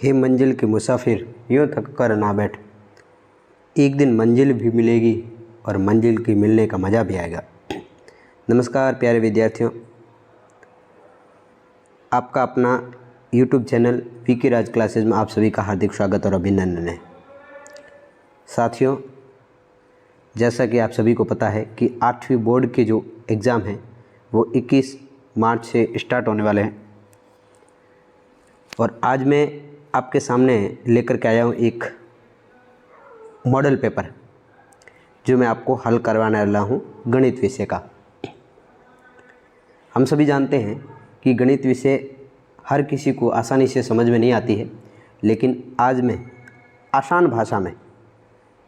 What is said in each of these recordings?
हे मंजिल के मुसाफिर यूँ थक कर ना बैठ, एक दिन मंजिल भी मिलेगी और मंजिल के मिलने का मज़ा भी आएगा। नमस्कार प्यारे विद्यार्थियों, आपका अपना YouTube चैनल पीके राज क्लासेज में आप सभी का हार्दिक स्वागत और अभिनंदन है। साथियों, जैसा कि आप सभी को पता है कि 8वीं बोर्ड के जो एग्ज़ाम हैं वो 21 मार्च से स्टार्ट होने वाले हैं और आज मैं आपके सामने लेकर के आया हूँ एक मॉडल पेपर जो मैं आपको हल करवाने वाला हूँ गणित विषय का। हम सभी जानते हैं कि गणित विषय हर किसी को आसानी से समझ में नहीं आती है, लेकिन आज मैं आसान भाषा में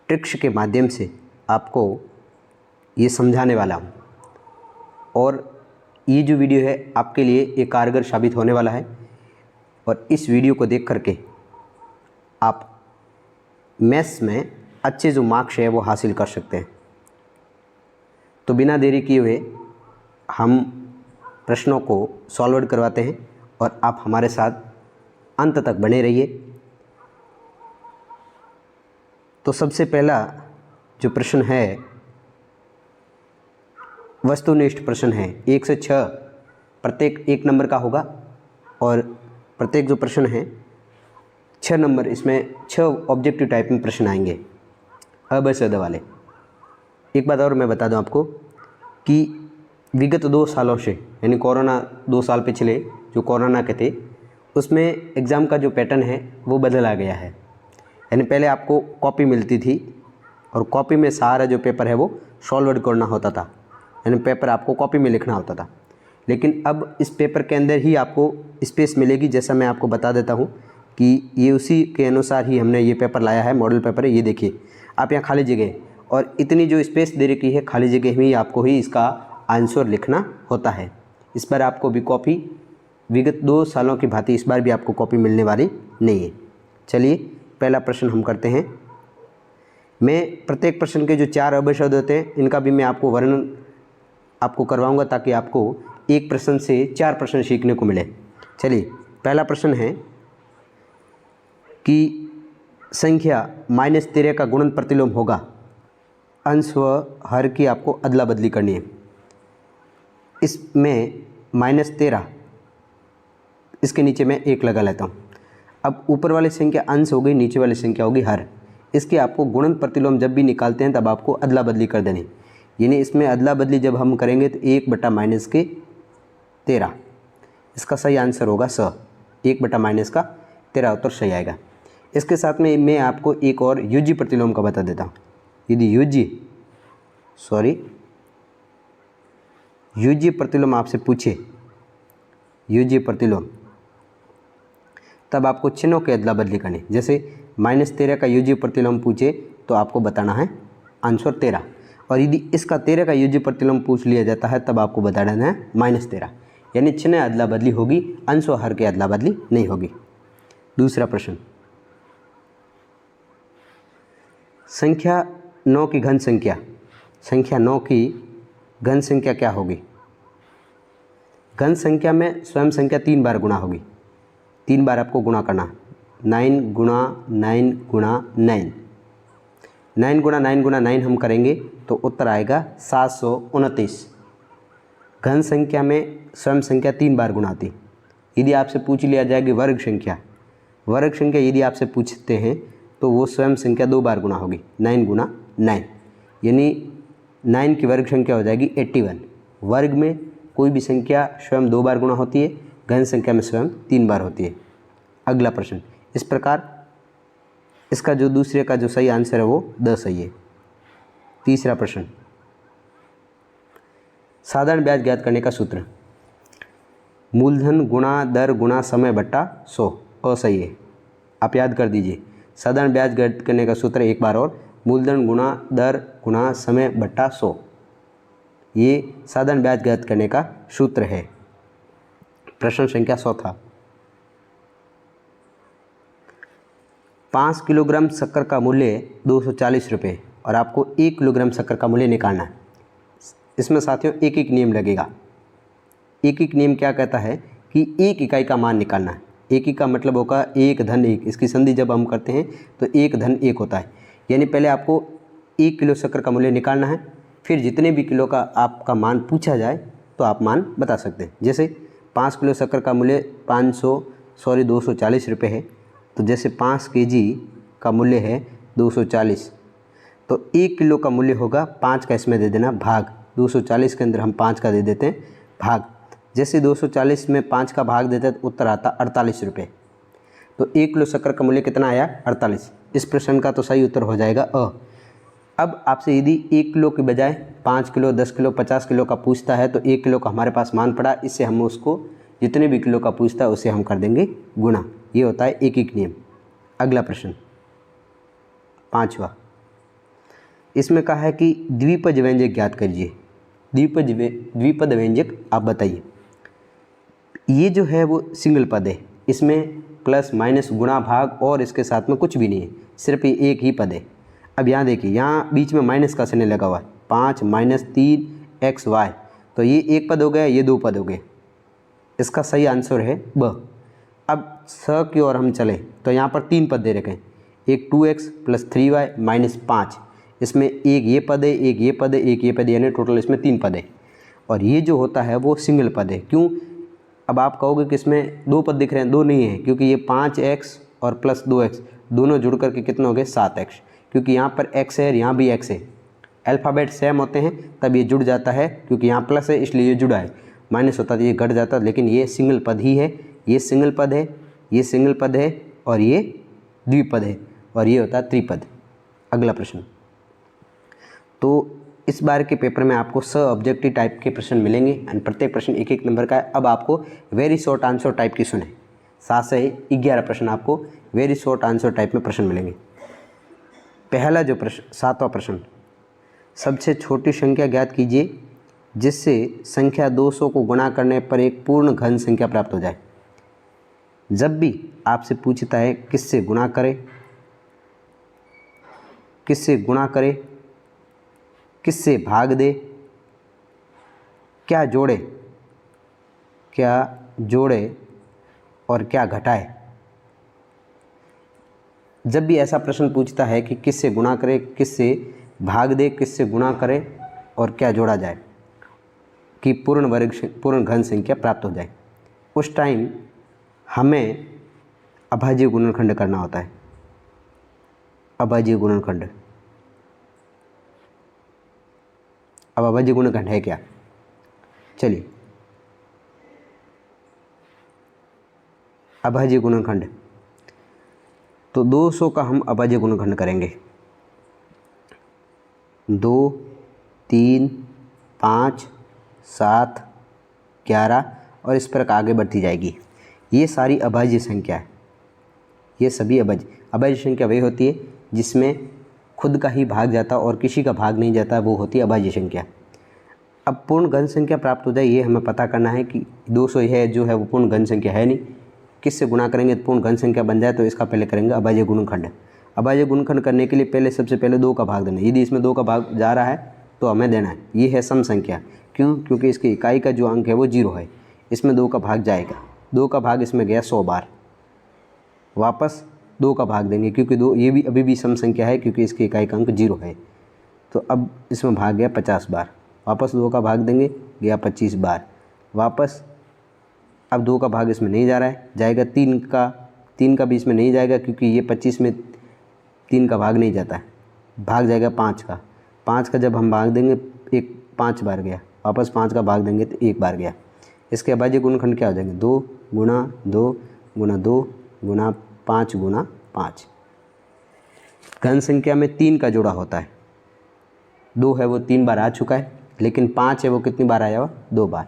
ट्रिक्स के माध्यम से आपको ये समझाने वाला हूँ और ये जो वीडियो है आपके लिए एक कारगर साबित होने वाला है और इस वीडियो को देख करके आप मैथ्स में अच्छे जो मार्क्स है वो हासिल कर सकते हैं। तो बिना देरी किए हुए हम प्रश्नों को सॉल्व करवाते हैं और आप हमारे साथ अंत तक बने रहिए। तो सबसे पहला जो प्रश्न है वस्तुनिष्ठ प्रश्न है, 1 से 6 प्रत्येक 1 नंबर का होगा और प्रत्येक जो प्रश्न है 6 नंबर, इसमें 6 ऑब्जेक्टिव टाइप में प्रश्न आएंगे अ ब स द वाले। एक बात और मैं बता दूं आपको कि विगत 2 सालों से यानी कोरोना 2 साल पिछले जो कोरोना के थे उसमें एग्ज़ाम का जो पैटर्न है वो बदला गया है। यानी पहले आपको कॉपी मिलती थी और कॉपी में सारा जो पेपर है वो सॉल्व करना होता था, यानी पेपर आपको कॉपी में लिखना होता था। लेकिन अब इस पेपर के अंदर ही आपको स्पेस मिलेगी। जैसा मैं आपको बता देता हूँ कि ये उसी के अनुसार ही हमने ये पेपर लाया है, मॉडल पेपर है। ये देखिए आप यहाँ खाली जगह और इतनी जो स्पेस दे रखी है खाली जगह में ही आपको ही इसका आंसर लिखना होता है। इस पर आपको भी कॉपी विगत 2 सालों की भांति इस बार भी आपको कॉपी मिलने वाली नहीं है। चलिए पहला प्रश्न हम करते हैं। मैं प्रत्येक प्रश्न के जो 4 अवयव शब्द होते हैं इनका भी मैं आपको वर्णन आपको करवाऊँगा ताकि आपको एक प्रश्न से 4 प्रश्न सीखने को मिले। चलिए पहला प्रश्न है कि संख्या -13 का गुणन प्रतिलोम होगा। अंश व हर की आपको अदला बदली करनी है। इसमें -13 इसके नीचे मैं 1 लगा लेता हूँ। अब ऊपर वाली संख्या अंश हो गई, नीचे वाली संख्या होगी हर। इसके आपको गुणन प्रतिलोम जब भी निकालते हैं तब आपको अदला बदली कर देनी। यानी इसमें अदला बदली जब हम करेंगे तो 1/-13 इसका सही आंसर होगा स। 1/-13 उत्तर सही आएगा। इसके साथ में मैं आपको एक और युजी प्रतिलोम का बता देता हूँ। यदि युजी प्रतिलोम आपसे पूछे, युजी प्रतिलोम, तब आपको चिन्हों की अदला बदली करनी। जैसे -13 का युजी प्रतिलोम पूछे तो आपको बताना है आंसर 13, और यदि इसका 13 का युजी प्रतिलोम पूछ लिया जाता है तब आपको बता देना है -13। यानी चिन्ह अदला बदली होगी, अंश और हर की अदला बदली नहीं होगी। दूसरा प्रश्न, संख्या 9 की घन संख्या, संख्या 9 की घन संख्या क्या होगी? घन संख्या में स्वयं संख्या 3 बार गुणा होगी। 3 बार आपको गुणा करना, 9 गुणा 9 गुणा 9, 9 गुणा 9 गुणा 9 हम करेंगे तो उत्तर आएगा 729। घन संख्या में स्वयं संख्या 3 बार गुणा आती। यदि आपसे पूछ लिया जाएगी वर्ग संख्या, वर्ग संख्या यदि आपसे पूछते हैं तो वो स्वयं संख्या 2 बार गुणा होगी, 9 गुणा 9, यानी 9 की वर्ग संख्या हो जाएगी 81। वर्ग में कोई भी संख्या स्वयं 2 बार गुणा होती है, घन संख्या में स्वयं 3 बार होती है। अगला प्रश्न, इस प्रकार इसका जो दूसरे का जो सही आंसर है वो 10 सही है। तीसरा प्रश्न, साधारण ब्याज ज्ञात करने का सूत्र, मूलधन गुणा दर गुणा समय बट्टा 100 असही है। आप याद कर दीजिए, साधारण ब्याज ज्ञात करने का सूत्र एक बार और, मूलधन गुणा दर गुणा समय बट्टा 100, ये साधारण ब्याज ज्ञात करने का सूत्र है। प्रश्न संख्या 100 5 किलोग्राम शक्कर का मूल्य 240 रुपये और आपको 1 किलोग्राम शक्कर का मूल्य निकालना है। इसमें साथियों एक नियम लगेगा। एक नियम क्या कहता है कि 1 इकाई का मान निकालना है। एक ही का मतलब होगा 1 धन 1। इसकी संधि जब हम करते हैं तो 1 धन 1 होता है। यानी पहले आपको 1 किलो शक्कर का मूल्य निकालना है, फिर जितने भी किलो का आपका मान पूछा जाए तो आप मान बता सकते हैं। जैसे 5 किलो शक्कर का मूल्य 240 रुपये है, तो जैसे 5 केजी का मूल्य है 240, तो 1 किलो का मूल्य होगा 5 का इसमें दे देना भाग, 240 के अंदर हम 5 का दे देते हैं भाग। जैसे 240 में 5 का भाग देते हैं तो उत्तर आता 48 रुपये। तो 1 किलो शक्कर का मूल्य कितना आया? 48। इस प्रश्न का तो सही उत्तर हो जाएगा अ। अब आपसे यदि 1 किलो के बजाय 5 किलो, 10 किलो, 50 किलो का पूछता है तो 1 किलो का हमारे पास मान पड़ा, इससे हम उसको जितने भी किलो का पूछता है उसे हम कर देंगे गुणा। ये होता है एक नियम। अगला प्रश्न 5वां, इसमें कहा है कि द्विपद व्यंजक ज्ञात कीजिए। द्विपद व्यंजक आप बताइए। ये जो है वो सिंगल पद है, इसमें प्लस माइनस गुणा भाग और इसके साथ में कुछ भी नहीं है, सिर्फ ये एक ही पद है। अब यहाँ देखिए, यहाँ बीच में माइनस का चिन्ह लगा हुआ है, 5 - 3xy, तो ये एक पद हो गया, ये 2 पद हो गए। इसका सही आंसर है ब। अब स की ओर हम चले तो यहाँ पर 3 पद दे रखे हैं, एक 2x + 3y - 5, इसमें एक ये पद है, एक ये पद है, एक ये पद है, यानी टोटल इसमें 3 पद है। और ये जो होता है वो सिंगल पद है। क्यों? अब आप कहोगे कि इसमें 2 पद दिख रहे हैं, 2 नहीं है, क्योंकि ये 5x और प्लस 2x दोनों जुड़ करके कितना हो गए 7x, क्योंकि यहाँ पर x है और यहाँ भी x है। अल्फ़ाबेट सेम होते हैं तब ये जुड़ जाता है, क्योंकि यहाँ प्लस है इसलिए ये जुड़ा है, माइनस होता तो ये घट जाता, लेकिन ये सिंगल पद ही है। ये सिंगल पद है, ये सिंगल पद है और ये द्विपद है, और ये होता है त्रिपद। अगला प्रश्न, तो इस बार के पेपर में आपको ऑब्जेक्टिव टाइप के प्रश्न मिलेंगे एंड प्रत्येक प्रश्न 1-1 नंबर का है। अब आपको वेरी शॉर्ट आंसर टाइप की सुने, 7 से 11 प्रश्न आपको वेरी शॉर्ट आंसर टाइप में प्रश्न मिलेंगे। पहला जो प्रश्न, 7वां प्रश्न, सबसे छोटी संख्या ज्ञात कीजिए जिससे संख्या 200 को गुणा करने पर एक पूर्ण घन संख्या प्राप्त हो जाए। जब भी आपसे पूछता है किससे गुणा करें, किससे गुणा करें, किससे भाग दे, क्या जोड़े, क्या जोड़े और क्या घटाए, जब भी ऐसा प्रश्न पूछता है कि किससे गुणा करे, किससे भाग दे, किससे गुणा करे और क्या जोड़ा जाए कि पूर्ण घन संख्या प्राप्त हो जाए, उस टाइम हमें अभाज्य गुणनखंड करना होता है। अभाज्य गुणनखंड। अब अभाज्य गुणनखंड है क्या? चलिए, अभाज्य गुणनखंड, तो 200 का हम अभाज्य गुणनखंड करेंगे। 2, 3, 5, 7, 11 और इस पर आगे बढ़ती जाएगी। ये सारी अभाज्य संख्या है, ये सभी अभाज्य संख्या वही होती है जिसमें खुद का ही भाग जाता और किसी का भाग नहीं जाता, वो होती है अभाज्य संख्या। अब पूर्ण घन संख्या प्राप्त हो जाए ये हमें पता करना है कि 200 है जो है वो पूर्ण घन संख्या है नहीं, किससे गुणा करेंगे तो पूर्ण घन संख्या बन जाए, तो इसका पहले करेंगे अभाज्य गुणनखंड। अभाज्य गुणनखंड करने के लिए पहले सबसे पहले 2 का भाग देना। यदि इसमें 2 का भाग जा रहा है तो हमें देना है, ये है सम संख्या। क्यों? क्योंकि इसकी इकाई का जो अंक है वो 0 है, इसमें 2 का भाग जाएगा, 2 का भाग इसमें गया 100 बार, वापस 2 का भाग देंगे क्योंकि 2 ये भी अभी भी सम संख्या है क्योंकि इसकी इकाई का अंक 0 है। तो अब इसमें भाग गया 50 बार, वापस 2 का भाग देंगे, गया 25 बार, वापस अब 2 का भाग इसमें नहीं जा रहा है, जाएगा 3 का भी इसमें नहीं जाएगा क्योंकि ये 25 में 3 का भाग नहीं जाता है, भाग जाएगा 5 का। 5 का जब हम भाग देंगे 5 बार गया, वापस 5 का भाग देंगे तो 1 बार गया। इसके अभाज्य गुणनखंड क्या हो जाएंगे? 2 गुणा 2 गुणा 2 गुणा 5 गुणा 5। घन संख्या में 3 का जोड़ा होता है, 2 है वो 3 बार आ चुका है, लेकिन 5 है वो कितनी बार आया हुआ? 2 बार।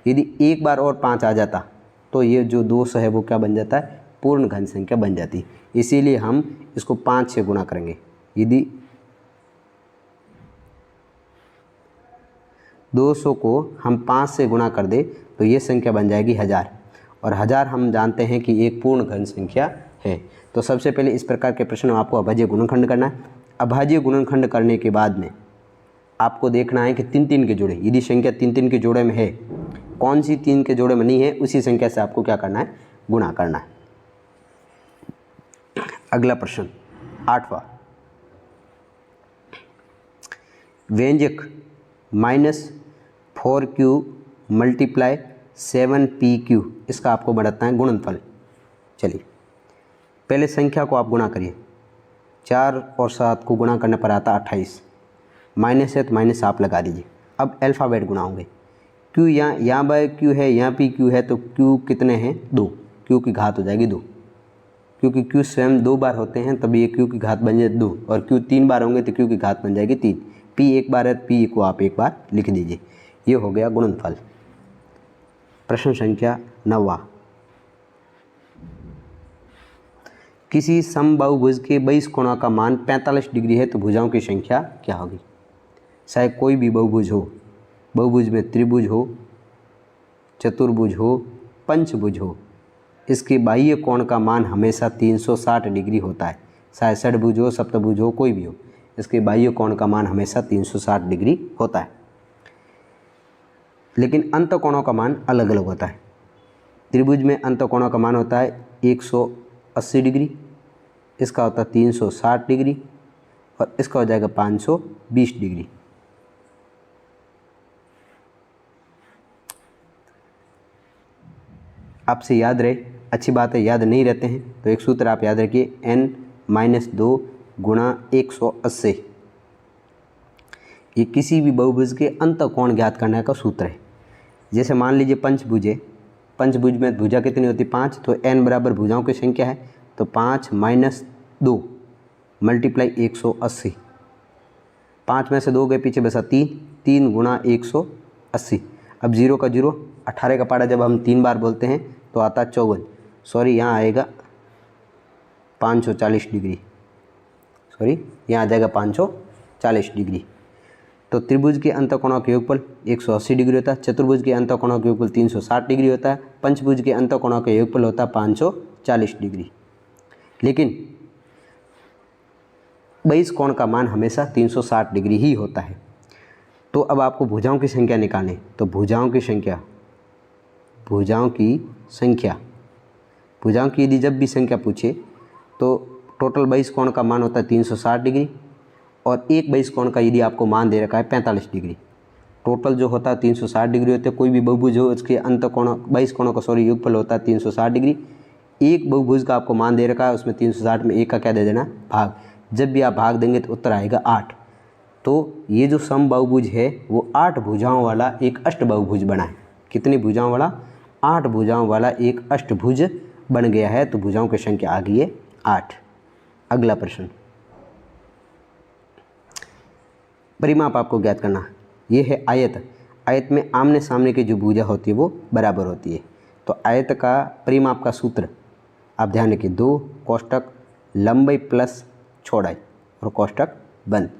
यदि 1 बार और 5 आ जाता तो ये जो 200 है वो क्या बन जाता है? पूर्ण घन संख्या बन जाती। इसीलिए हम इसको 5 से गुणा करेंगे। यदि 200 को हम 5 से गुणा कर दे तो ये संख्या बन जाएगी 1000, और 1000 हम जानते हैं कि एक पूर्ण घन संख्या है। तो सबसे पहले इस प्रकार के प्रश्न में आपको अभाज्य गुणनखंड करना है। अभाज्य गुणनखंड करने के बाद में आपको देखना है कि 3-3 के जोड़े, यदि संख्या 3-3 के जोड़े में है, कौन सी 3 के जोड़े में नहीं है उसी संख्या से आपको क्या करना है? गुणा करना है। अगला प्रश्न 8वां, व्यंजक -4q मल्टीप्लाई 7pq, इसका आपको बढ़ाना है गुणनफल। चलिए पहले संख्या को आप गुणा करिए, 4 और 7 को गुणा करने पर आता 28, माइनस है तो माइनस आप लगा दीजिए। अब अल्फ़ाबेट गुणा होंगे, q यहाँ बाय q है, यहाँ पी q है, तो q कितने हैं 2, q की घात हो जाएगी 2, क्योंकि q स्वयं 2 बार होते हैं तभी ये q की घात बन जाए 2, और q 3 बार होंगे तो q की घात बन जाएगी 3। p एक बार है तो p को आप एक बार लिख दीजिए। ये हो गया गुणनफल। प्रश्न संख्या 9वां, किसी समबाहुभुज के 22 कोणों का मान 45 डिग्री है तो भुजाओं की संख्या क्या होगी। चाहे कोई भी बहुभुज हो, बहुभुज में त्रिभुज हो, चतुर्भुज हो, पंचभुज हो, इसके बाह्य कोण का मान हमेशा 360 डिग्री होता है। चाहे षडभुज हो, सप्तभुज हो, कोई भी हो, इसके बाह्य कोण का मान हमेशा 360 डिग्री होता है। लेकिन अंत कोणों का मान अलग अलग होता है। त्रिभुज में अंत कोणों का मान होता है 180 डिग्री, इसका होता है 360 डिग्री, और इसका हो जाएगा 520 डिग्री। आपसे याद रहे, अच्छी बात है, याद नहीं रहते हैं तो एक सूत्र आप याद रखिए, n-2 गुणा 180, ये किसी भी बहुभुज के अंत कोण ज्ञात करने का सूत्र है। जैसे मान लीजिए पंचभुज है, पंचभुज में भुजा कितनी होती है 5, तो n बराबर भुजाओं की संख्या है, तो 5 - 2 मल्टीप्लाई 180, 5 में से 2 गए पीछे बसा 3, 3 गुणा 180। अब 0 का 0, 18 का पारा जब हम 3 बार बोलते हैं तो आता 54, सॉरी यहाँ आएगा 540 डिग्री, सॉरी यहाँ आ जाएगा 540 डिग्री। तो त्रिभुज के अंतःकोणों के योगफल 180 डिग्री होता है, चतुर्भुज के अंतःकोणों के योगफल 360 डिग्री होता है, पंचभुज के अंतःकोणों का योगफल होता है 540 डिग्री। लेकिन 22 कोण का मान हमेशा 360 डिग्री ही होता है। तो अब आपको भुजाओं की संख्या निकालनी, तो भुजाओं की यदि जब भी संख्या पूछे तो टोटल 22 कोण का मान होता है 360 डिग्री, और एक 22 कोण का यदि आपको मान दे रखा है 45 डिग्री। टोटल जो होता है 360 डिग्री होते हैं। कोई भी बहुभुज हो उसके अंत कोण 22 कोणों का योगफल होता है 360 डिग्री। एक बहुभुज का आपको मान दे रखा है, उसमें 360 में एक का क्या दे देना, भाग। जब भी आप भाग देंगे तो उत्तर आएगा 8। तो ये जो समबाहुभुज है वो 8 भुजाओं वाला एक अष्टबाहुभुज बना है। कितनी भुजाओं वाला, 8 भुजाओं वाला एक अष्टभुज बन गया है। तो भुजाओं की संख्या आ गई है 8। अगला प्रश्न, परिमाप आपको ज्ञात करना। ये है आयत। आयत में आमने सामने की जो भुजा होती है वो बराबर होती है। तो आयत का परिमाप का सूत्र आप ध्यान रखिए, 2 कोष्टक लंबाई प्लस चौड़ाई और कोष्टक बंद।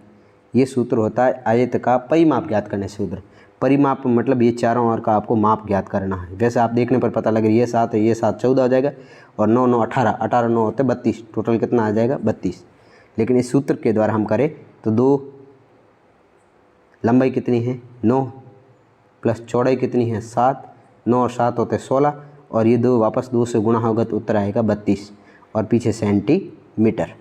ये सूत्र होता है आयत का परिमाप ज्ञात करने सूत्र। परिमाप मतलब ये चारों ओर का आपको माप ज्ञात करना है। वैसे आप देखने पर पता लगे ये 7 है, ये 7 14 हो जाएगा, और 9 9 18, 18 9 होते 32, टोटल कितना आ जाएगा 32। लेकिन इस सूत्र के द्वारा हम करें तो 2 लंबाई कितनी है 9 प्लस चौड़ाई कितनी है 7, 9 और 7 होते 16, और ये 2 वापस 2 से गुणा होगा तो उत्तर आएगा 32, और पीछे सेंटीमीटर।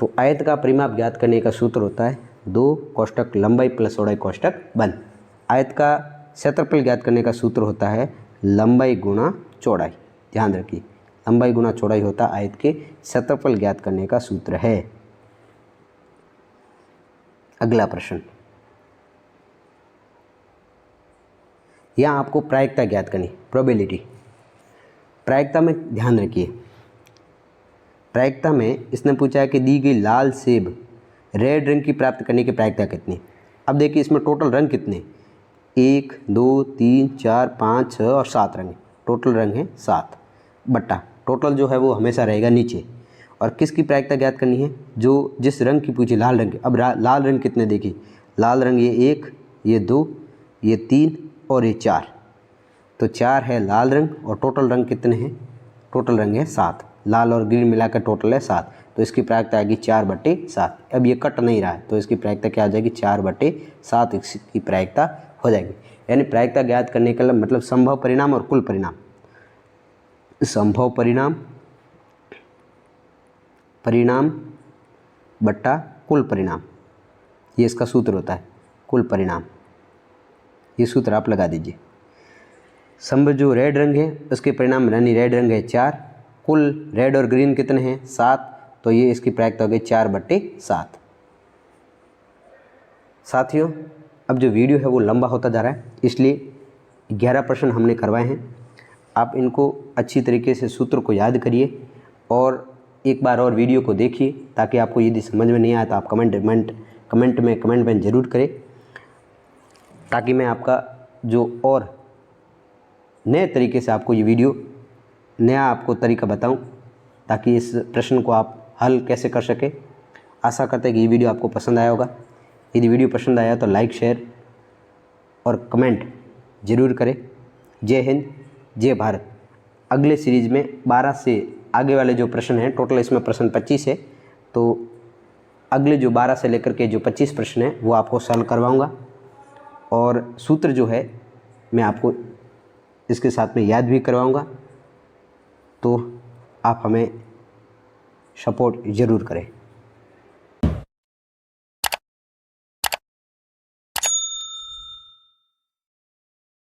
तो आयत का परिमाप ज्ञात करने का सूत्र होता है 2 कोष्टक लंबाई प्लस चौड़ाई कोष्टक बंद। आयत का क्षेत्रफल ज्ञात करने का सूत्र होता है लंबाई गुणा चौड़ाई। ध्यान रखिए, लंबाई गुणा चौड़ाई होता है आयत के क्षेत्रफल ज्ञात करने का सूत्र है। अगला प्रश्न, यहाँ आपको प्रायिकता ज्ञात करनी, प्रोबेबिलिटी। प्रायिकता में ध्यान रखिए, प्रायिकता में इसने पूछा है कि दी गई लाल सेब रेड रंग की प्राप्त करने की प्रायिकता कितनी। अब देखिए इसमें टोटल रंग कितने, 1 2 3 4 5 6 और 7 रंग। टोटल रंग है 7 बट्टा टोटल जो है वो हमेशा रहेगा नीचे। और किसकी प्रायिकता ज्ञात करनी है, जो जिस रंग की पूछी, लाल रंग की। अब लाल रंग कितने देखिए, लाल रंग ये 1, ये 2, ये 3 और ये 4। तो 4 है लाल रंग, और टोटल रंग कितने हैं, टोटल रंग है 7। लाल और ग्रीन मिलाकर टोटल है 7। तो इसकी प्रायिकता आएगी 4/7। अब ये कट नहीं रहा है तो इसकी प्रायिकता क्या आ जाएगी 4/7 इसकी प्रायिकता हो जाएगी। यानी प्रायिकता ज्ञात करने का मतलब संभव परिणाम और कुल परिणाम। संभव परिणाम परिणाम बट्टा कुल परिणाम, ये इसका सूत्र होता है, कुल परिणाम। ये सूत्र आप लगा दीजिए। सम जो रेड रंग है उसके परिणाम यानी रेड रंग है 4, कुल रेड और ग्रीन कितने हैं 7, तो ये इसकी प्रायिकता हो गई 4/7। साथियों, अब जो वीडियो है वो लंबा होता जा रहा है, इसलिए 11 प्रश्न हमने करवाए हैं। आप इनको अच्छी तरीके से सूत्र को याद करिए और एक बार और वीडियो को देखिए, ताकि आपको यदि समझ में नहीं आया तो आप कमेंट में ज़रूर करें, ताकि मैं आपका जो और नए तरीके से आपको ये वीडियो नया आपको तरीका बताऊं, ताकि इस प्रश्न को आप हल कैसे कर सकें। आशा करते हैं कि ये वीडियो आपको पसंद आया होगा। यदि वीडियो पसंद आया तो लाइक, शेयर और कमेंट ज़रूर करें। जय हिंद, जय भारत। अगले सीरीज़ में 12 से आगे वाले जो प्रश्न हैं, टोटल इसमें प्रश्न 25 है, तो अगले जो 12 से लेकर के जो 25 प्रश्न हैं वो आपको सॉल्व करवाऊँगा, और सूत्र जो है मैं आपको इसके साथ में याद भी करवाऊँगा। तो आप हमें सपोर्ट ज़रूर करें।